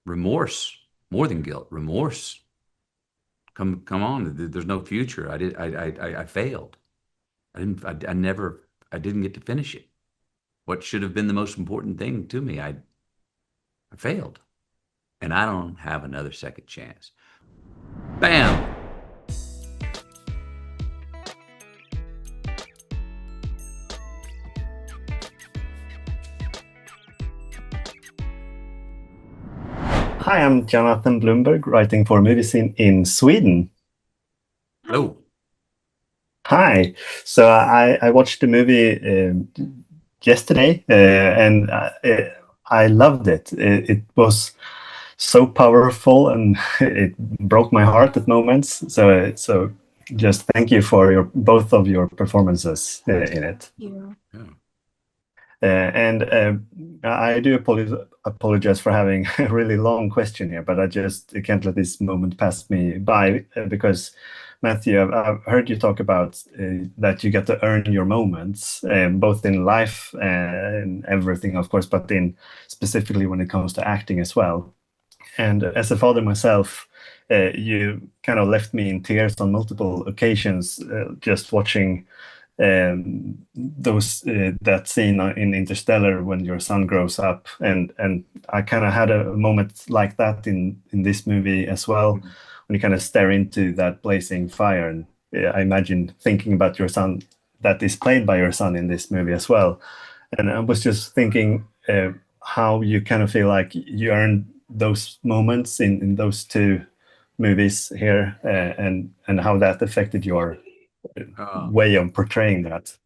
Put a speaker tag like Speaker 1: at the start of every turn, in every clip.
Speaker 1: remorse, more than guilt, remorse. Come on. There's no future. I failed. I never, I didn't get to finish it. What should have been the most important thing to me, I failed. And I don't have another second chance. Bam!
Speaker 2: Hi, I'm Jonathan Bloomberg, writing for Movies in Sweden.
Speaker 3: Hi.
Speaker 1: Hello.
Speaker 2: Hi. So I watched the movie yesterday, and I loved it. It was so powerful, and it broke my heart at moments. So just thank you for your both of your performances in it.
Speaker 3: You.
Speaker 1: Yeah.
Speaker 2: And I do apologize for having a really long question here, but I just can't let this moment pass me by because, Matthew, I've heard you talk about that you get to earn your moments, both in life and everything, of course, but in specifically when it comes to acting as well. And as a father myself, you kind of left me in tears on multiple occasions just watching those that scene in Interstellar when your son grows up, and I kind of had a moment like that in this movie as well, when you kind of stare into that blazing fire, and I imagine thinking about your son that is played by your son in this movie as well, and I was just thinking how you kind of feel like you earned those moments in those two movies here, and how that affected your
Speaker 1: Uh,
Speaker 2: way of portraying that.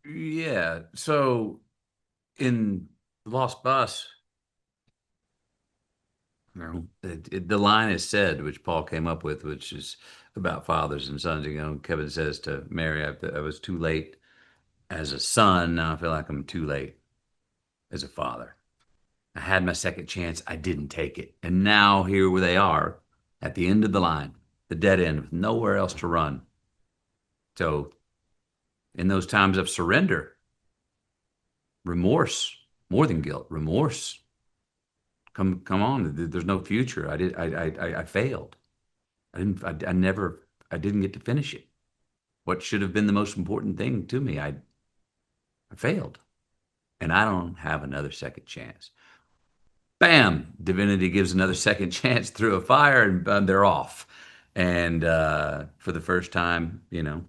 Speaker 1: yeah. So in Lost Bus, you know, the line is said, which Paul came up with, which is about fathers and sons. You know, Kevin says to Mary, I was too late as a son. Now I feel like I'm too late as a father. I had my second chance. I didn't take it. And now here where they are at the end of the line, the dead end with nowhere else to run. So in those times of surrender, remorse, more than guilt, remorse. Come on. There's no future. I failed. I never, I didn't get to finish it. What should have been the most important thing to me, I failed. And I don't have another second chance. Bam! Divinity gives another second chance through a fire, and they're off. And for the first time, you know,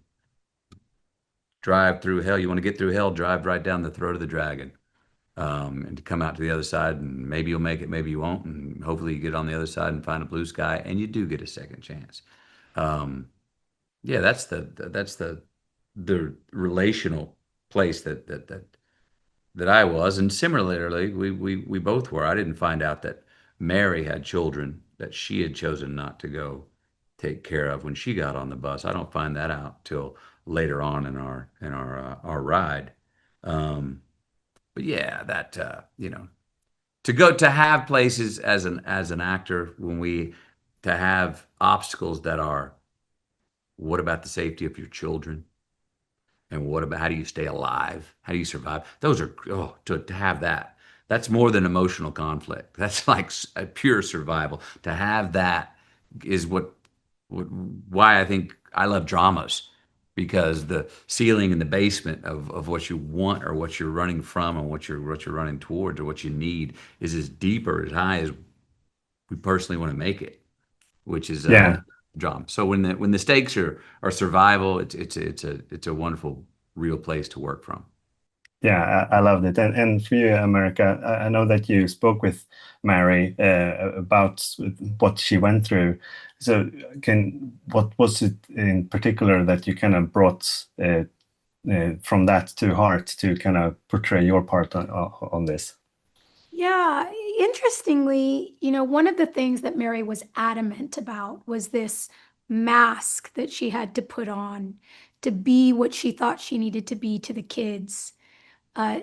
Speaker 1: drive through hell. You want to get through hell, drive right down the throat of the dragon. And to come out to the other side, and maybe you'll make it, maybe you won't, and hopefully you get on the other side and find a blue sky, and you do get a second chance. Um, yeah, that's the relational place that I was, and similarly, we both were. I didn't find out that Mary had children that she had chosen not to go take care of when she got on the bus. I don't find that out till later on in our ride. Um, but yeah, that you know, to go to have places as an actor when we to have obstacles that are what about the safety of your children? And what about how do you stay alive? How do you survive? Those are, oh, to have that. That's more than emotional conflict. That's like a pure survival. To have that is what why I think I love dramas because the ceiling and the basement of what you want or what you're running from and what you're running towards or what you need is as deep or as high as we personally want to make it, which is
Speaker 2: Yeah,
Speaker 1: drama. So when the stakes are survival, it's a wonderful real place to work from.
Speaker 2: yeah, I loved it. And for you, America, I know that you spoke with Mary about what she went through. So, can what was it in particular that you kind of brought from that to heart to kind of portray your part on this?
Speaker 3: Yeah, interestingly, one of the things that Mary was adamant about was this mask that she had to put on to be what she thought she needed to be to the kids uh,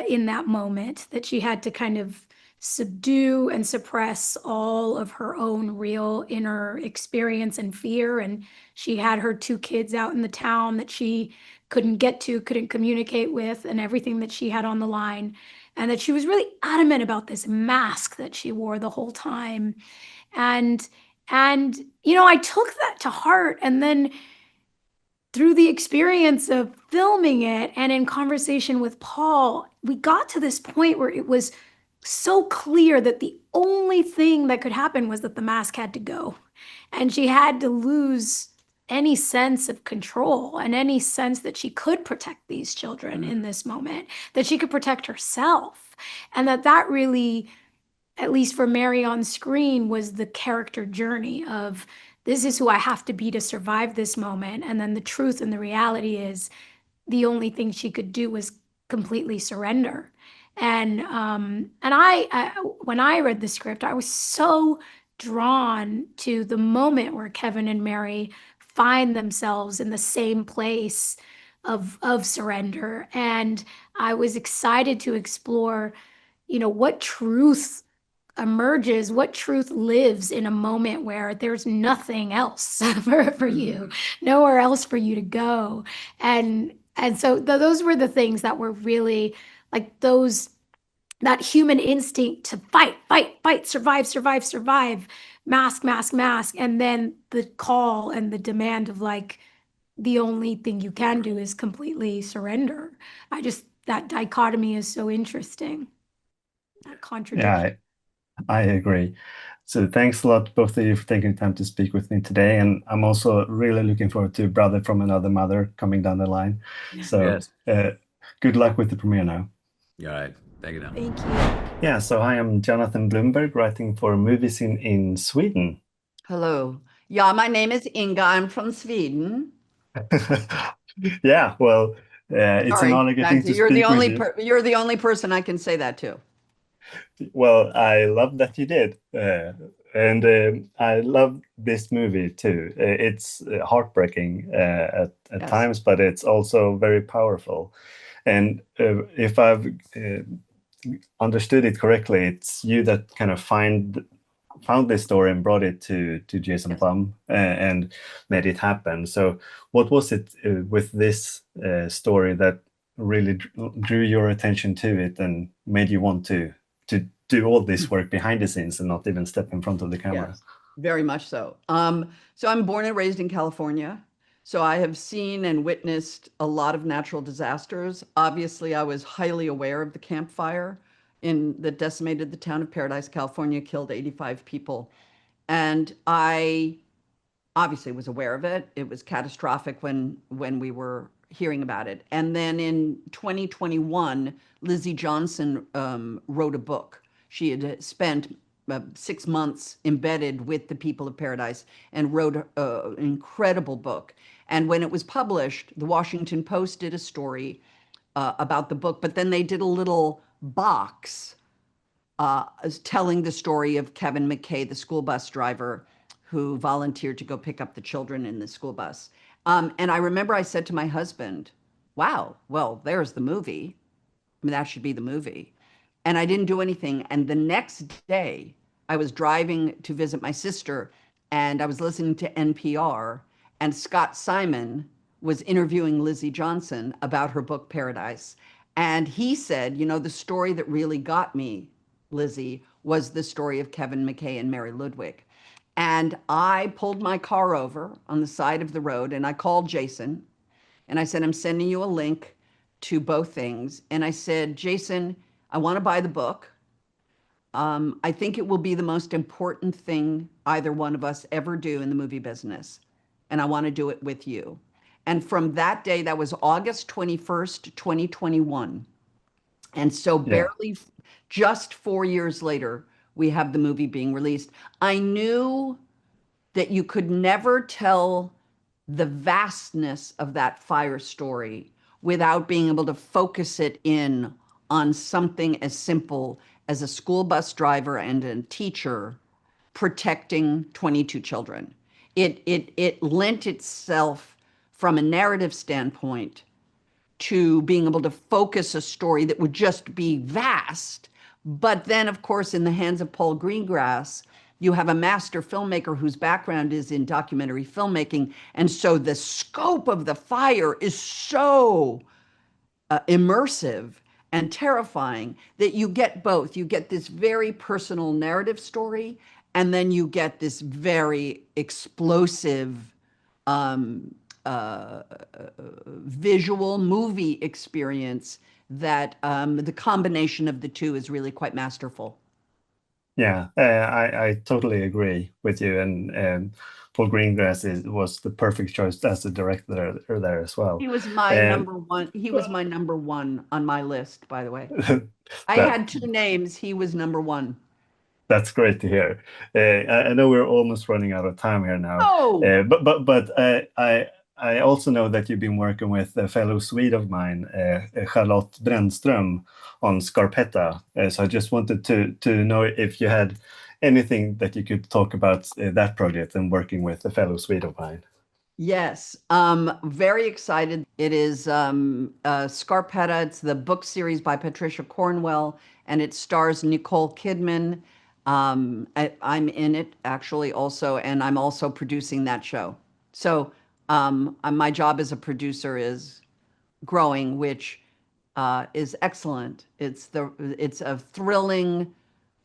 Speaker 3: in that moment, that she had to kind of subdue and suppress all of her own real inner experience and fear. And she had her two kids out in the town that she couldn't get to, couldn't communicate with, and everything that she had on the line. and that she was really adamant about this mask that she wore the whole time. And I took that to heart. And then through the experience of filming it and in conversation with Paul, we got to this point where it was so clear that the only thing that could happen was that the mask had to go. And she had to lose any sense of control and any sense that she could protect these children in this moment, that she could protect herself. And that really, at least for Mary on screen, was the character journey of this is who I have to be to survive this moment. And then the truth and the reality is the only thing she could do was completely surrender. And when I read the script, I was so drawn to the moment where Kevin and Mary find themselves in the same place of surrender. And I was excited to explore, what truth emerges, what truth lives in a moment where there's nothing else for you, nowhere else for you to go. And so those were the things that were really like that human instinct to fight, fight, fight, survive, survive, survive, mask, mask, mask. And then the call and the demand of like, the only thing you can do is completely surrender. That dichotomy is so interesting. That contradiction.
Speaker 2: Yeah, I agree. So thanks a lot, both of you, for taking the time to speak with me today. And I'm also really looking forward to Brother from Another Mother coming down the line. So
Speaker 1: Yes.
Speaker 2: good luck with the premiere now.
Speaker 1: All right. Thank you now.
Speaker 3: Thank you.
Speaker 2: Yeah, so I am Jonathan Blumberg, writing for movies in Sweden.
Speaker 4: Hello. Yeah, my name is Inga. I'm from Sweden.
Speaker 2: Yeah, well, it's an
Speaker 4: Sorry,
Speaker 2: honor getting to
Speaker 4: you're the
Speaker 2: speak with
Speaker 4: only
Speaker 2: you.
Speaker 4: you're the only person I can say that to.
Speaker 2: Well, I love that you did. And I love this movie too. It's heartbreaking at
Speaker 4: Yes.
Speaker 2: times, but it's also very powerful. And if I've understood it correctly, it's you that kind of found this story and brought it to Jason
Speaker 4: Yes.
Speaker 2: Blum and made it happen. So what was it with this story that really drew your attention to it and made you want to do all this work behind the scenes and not even step in front of the camera?
Speaker 4: Yes, very much so. So I'm born and raised in California. So I have seen and witnessed a lot of natural disasters. Obviously, I was highly aware of the Camp Fire that decimated the town of Paradise, California, killed 85 people. And I obviously was aware of it. It was catastrophic when we were hearing about it. And then in 2021, Lizzie Johnson wrote a book. She had spent 6 months embedded with the people of Paradise and wrote an incredible book. And when it was published, the Washington Post did a story about the book, but then they did a little box telling the story of Kevin McCay, the school bus driver who volunteered to go pick up the children in the school bus. And I remember I said to my husband, wow, well, there's the movie. I mean, that should be the movie. And I didn't do anything. And the next day, I was driving to visit my sister and I was listening to NPR, and Scott Simon was interviewing Lizzie Johnson about her book, Paradise. And he said, the story that really got me, Lizzie, was the story of Kevin McCay and Mary Ludwig. And I pulled my car over on the side of the road and I called Jason and I said, I'm sending you a link to both things. And I said, Jason, I want to buy the book. I think it will be the most important thing either one of us ever do in the movie business. And I want to do it with you. And from that day, that was August 21st, 2021. And so barely just 4 years later, we have the movie being released. I knew that you could never tell the vastness of that fire story without being able to focus it in on something as simple as a school bus driver and a teacher protecting 22 children. It lent itself from a narrative standpoint to being able to focus a story that would just be vast. But then, of course, in the hands of Paul Greengrass, you have a master filmmaker whose background is in documentary filmmaking. And so the scope of the fire is so immersive. and terrifying that you get both. You get this very personal narrative story, and then you get this very explosive um, uh, visual movie experience that the combination of the two is really quite masterful.
Speaker 2: Yeah, I totally agree with you. And Paul Greengrass was the perfect choice as the director there as well.
Speaker 4: He was my
Speaker 2: And
Speaker 4: number one. He was my number one on my list, by the way. I
Speaker 2: that
Speaker 4: had two names. He was number one.
Speaker 2: that's great to hear. I know we're almost running out of time here now,
Speaker 4: Oh,
Speaker 2: but I also know that you've been working with a fellow Swede of mine, Charlotte Brännström, on Scarpetta. So I just wanted to know if you had anything that you could talk about that project and working with a fellow Swede of mine.
Speaker 4: yes. Very excited. It is Scarpetta. It's the book series by Patricia Cornwell, and it stars Nicole Kidman. I'm in it actually also, and I'm also producing that show. So my job as a producer is growing, which is excellent. It's a thrilling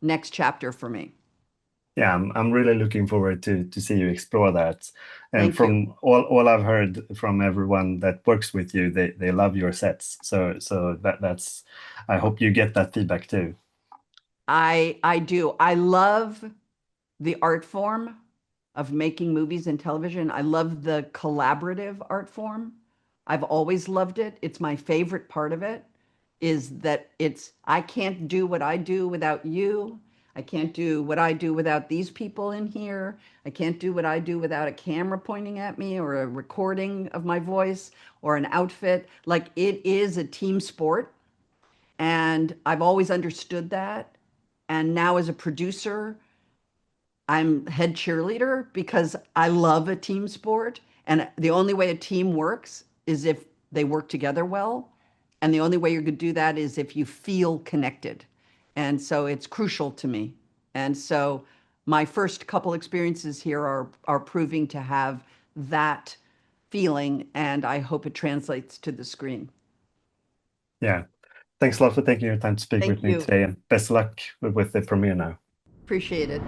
Speaker 4: next chapter for me.
Speaker 2: Yeah, I'm really looking forward to see you explore that. And
Speaker 4: Thank you.
Speaker 2: from all I've heard from everyone that works with you, they love your sets. So that's I hope you get that feedback too.
Speaker 4: I do. I love the art form of making movies and television. I love the collaborative art form. I've always loved it. It's my favorite part of it is that I can't do what I do without you. I can't do what I do without these people in here. I can't do what I do without a camera pointing at me or a recording of my voice or an outfit. Like it is a team sport. And I've always understood that. And now as a producer, I'm head cheerleader because I love a team sport. And the only way a team works is if they work together well. And the only way you're going to do that is if you feel connected. And so it's crucial to me. And so my first couple experiences here are proving to have that feeling. And I hope it translates to the screen.
Speaker 2: Yeah. Thanks a lot for taking your time to speak
Speaker 4: Thank
Speaker 2: with me
Speaker 4: you.
Speaker 2: today, and best of luck with the premiere now.
Speaker 4: Appreciate it.